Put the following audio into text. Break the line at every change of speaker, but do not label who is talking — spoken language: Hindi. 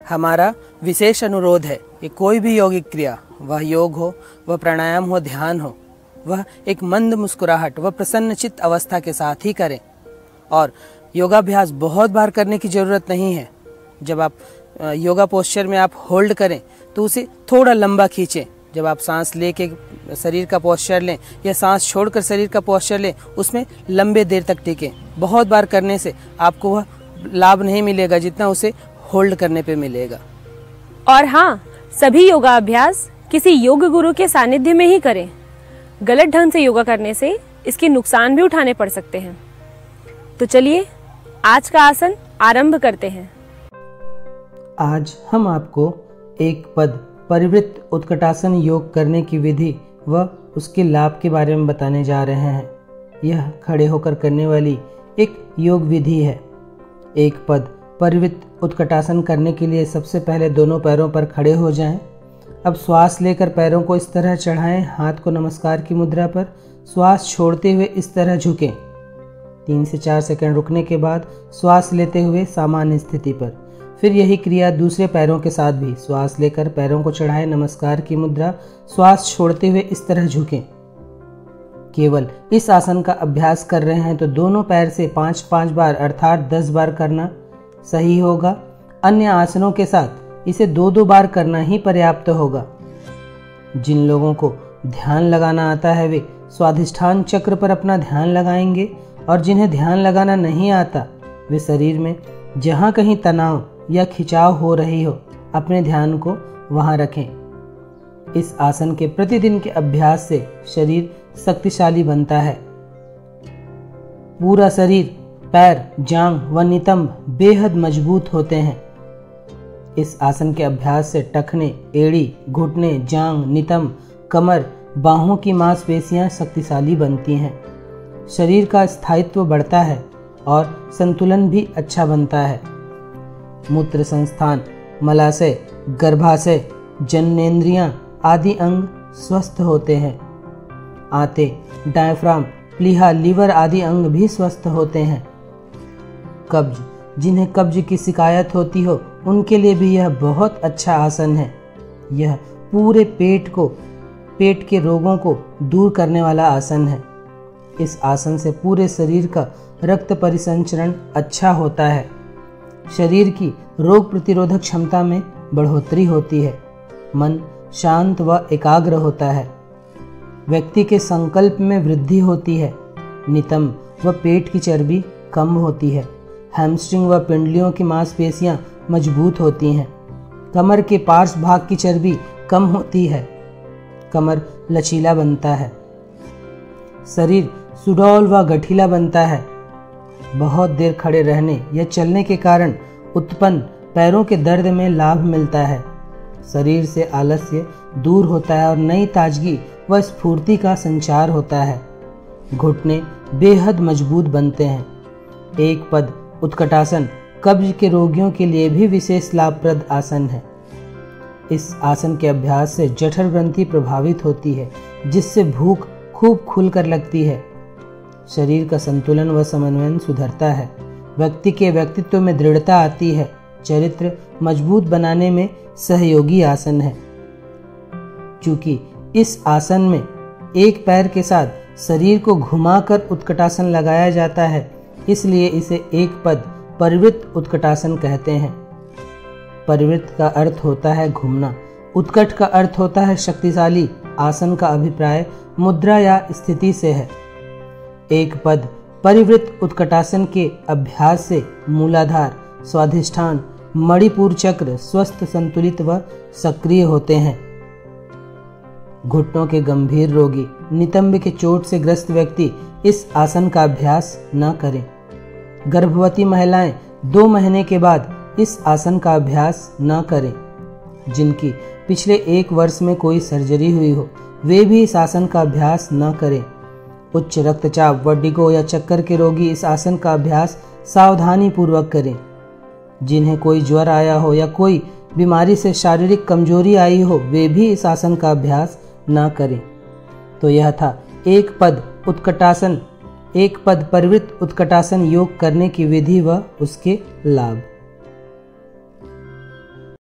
हमारा विशेष अनुरोध है कि कोई भी यौगिक क्रिया, वह योग हो, वह प्राणायाम हो, ध्यान हो, वह एक मंद मुस्कुराहट व प्रसन्नचित्त अवस्था के साथ ही करें। और योगाभ्यास बहुत बार करने की ज़रूरत नहीं है। जब आप योगा पोस्चर में आप होल्ड करें तो उसे थोड़ा लंबा खींचें। जब आप सांस लेके शरीर का पोस्चर लें या सांस छोड़कर शरीर का पोस्चर लें, उसमें लंबे देर तक टिकें। बहुत बार करने से आपको वह लाभ नहीं मिलेगा जितना उसे होल्ड करने पे मिलेगा।
और हाँ, सभी योगा अभ्यास किसी योग गुरु के सानिध्य में ही करें। गलत ढंग से योगा करने से इसके नुकसान भी उठाने पड़ सकते हैं। तो चलिए आज का आसन आरंभ करते हैं।
आज हम आपको एक पद परिवृत्त उत्कटासन योग करने की विधि व उसके लाभ के बारे में बताने जा रहे हैं। यह खड़े होकर करने वाली एक योग विधि है। एक पद परिवृत्त उत्कटासन करने के लिए सबसे पहले दोनों पैरों पर खड़े हो जाएं। अब श्वास लेकर पैरों को इस तरह चढ़ाएं, हाथ को नमस्कार की मुद्रा पर। श्वास छोड़ते हुए इस तरह झुकें। 3 से 4 सेकंड रुकने के बाद श्वास लेते हुए सामान्य स्थिति पर। फिर यही क्रिया दूसरे पैरों के साथ भी। श्वास लेकर पैरों को चढ़ाएं, नमस्कार की मुद्रा। श्वास छोड़ते हुए इस तरह झुकें। केवल इस आसन का अभ्यास कर रहे हैं तो दोनों पैर से 5-5 बार अर्थात 10 बार करना सही होगा। अन्य आसनों के साथ इसे 2-2 बार करना ही पर्याप्त होगा। जिन लोगों को ध्यान लगाना आता है वे स्वाधिष्ठान चक्र पर अपना ध्यान लगाएंगे, और जिन्हें ध्यान लगाना नहीं आता वे शरीर में जहाँ कहीं तनाव या खिंचाव हो रही हो, अपने ध्यान को वहाँ रखें। इस आसन के प्रतिदिन के अभ्यास से शरीर शक्तिशाली बनता है। पूरा शरीर, पैर, जांघ व नितंब बेहद मजबूत होते हैं। इस आसन के अभ्यास से टखने, एड़ी, घुटने, जांघ, नितंब, कमर, बाहों की मांसपेशियां शक्तिशाली बनती हैं। शरीर का स्थायित्व बढ़ता है और संतुलन भी अच्छा बनता है। मूत्र संस्थान, मलाशय, गर्भाशय, जननेंद्रियां आदि अंग स्वस्थ होते हैं। आंते, डायफ्राम, प्लीहा, लीवर आदि अंग भी स्वस्थ होते हैं। कब्ज, जिन्हें कब्ज की शिकायत होती हो उनके लिए भी यह बहुत अच्छा आसन है। यह पूरे पेट के रोगों को दूर करने वाला आसन है। इस आसन से पूरे शरीर का रक्त परिसंचरण अच्छा होता है। शरीर की रोग प्रतिरोधक क्षमता में बढ़ोतरी होती है। मन शांत व एकाग्र होता है। व्यक्ति के संकल्प में वृद्धि होती है। नितंब व पेट की चर्बी कम होती है। हैमस्ट्रिंग व पिंडलियों की मांसपेशियां मजबूत होती हैं। कमर के पार्श्व भाग की चर्बी कम होती है। कमर लचीला बनता है। शरीर सुडौल व गठीला बनता है। बहुत देर खड़े रहने या चलने के कारण उत्पन्न पैरों के दर्द में लाभ मिलता है। शरीर से आलस्य दूर होता है और नई ताजगी व स्फूर्ति का संचार होता है। घुटने बेहद मजबूत बनते हैं। एक पद उत्कटासन कब्ज के रोगियों के लिए भी विशेष लाभप्रद आसन है। इस आसन के अभ्यास से जठर ग्रंथि प्रभावित होती है, जिससे भूख खूब खुलकर लगती है। शरीर का संतुलन व समन्वय सुधरता है। व्यक्ति के व्यक्तित्व में दृढ़ता आती है। चरित्र मजबूत बनाने में सहयोगी आसन है। चूंकि इस आसन में एक पैर के साथ शरीर को घुमाकर उत्कटासन लगाया जाता है, इसलिए इसे एक पद परिवृत्त उत्कटासन कहते हैं। परिवृत्त का अर्थ होता है घूमना। उत्कट का अर्थ होता है शक्तिशाली। आसन का अभिप्राय मुद्रा या स्थिति से है। एक पद परिवृत्त उत्कटासन के अभ्यास से मूलाधार, स्वाधिष्ठान, मणिपुर चक्र स्वस्थ, संतुलित व सक्रिय होते हैं। घुटनों के गंभीर रोगी, नितंब के चोट से ग्रस्त व्यक्ति इस आसन का अभ्यास न करें। गर्भवती महिलाएं 2 महीने के बाद इस आसन का अभ्यास न करें। जिनकी पिछले 1 वर्ष में कोई सर्जरी हुई हो वे भी इस आसन का अभ्यास न करें। उच्च रक्तचाप, वर्टिगो या चक्कर के रोगी इस आसन का अभ्यास सावधानी पूर्वक करें। जिन्हें कोई ज्वर आया हो या कोई बीमारी से शारीरिक कमजोरी आई हो वे भी इस आसन का अभ्यास न करें। तो यह था एक पद परिवृत्त उत्कटासन योग करने की विधि व उसके लाभ।